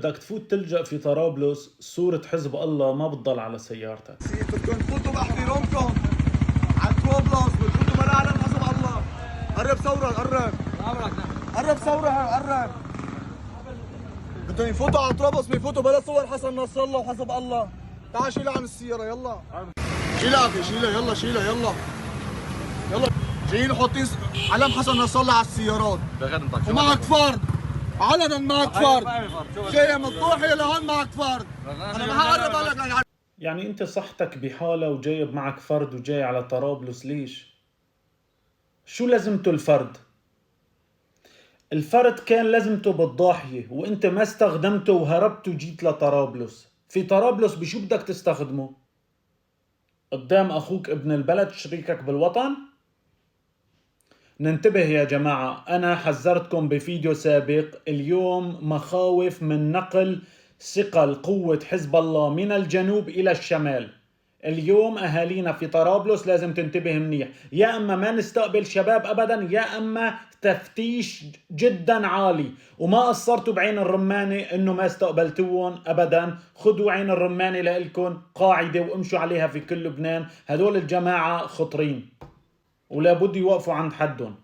بدك تفوت تلجأ في طرابلس صورة حزب الله ما بتضل على سيارتك. بدكم تفوتوا باحترامكم على طرابلس، بتفوتوا بلا علم حزب الله. قرب ثورة، قرب ثورة، قرب. بدهم يفوتوا على طرابلس بيفوتوا بلا صور حسن نصر الله وحزب الله. تعال شيلها عن السيارة يلا. شيلها اخي، شيلها يلا، شيلها يلا. يلا جايين حاطين علم حسن نصر الله على السيارات. ومعك فرد. علنا معك فرد. جاي من الضوحية لهون معك فرد. انا ما هقرب عليك. يعني انت صحتك بحالة وجايب معك فرد وجاي على طرابلس ليش؟ شو لازمته الفرد؟ الفرد كان لازمته بالضاحية وانت ما استخدمته وهربت وجيت لطرابلس. في طرابلس بشو بدك تستخدمه؟ قدام اخوك ابن البلد شريكك بالوطن؟ ننتبه يا جماعة، أنا حذرتكم بفيديو سابق. اليوم مخاوف من نقل ثقل قوة حزب الله من الجنوب إلى الشمال. اليوم أهالينا في طرابلس لازم تنتبه منيح، يا أما ما نستقبل شباب أبدا، يا أما تفتيش جدا عالي. وما قصرتوا بعين الرمانة إنه ما استقبلتوهم أبدا. خذوا عين الرمانة لإلكم قاعدة وامشوا عليها في كل لبنان. هدول الجماعة خطرين ولا بد يوقفوا عند حدهم.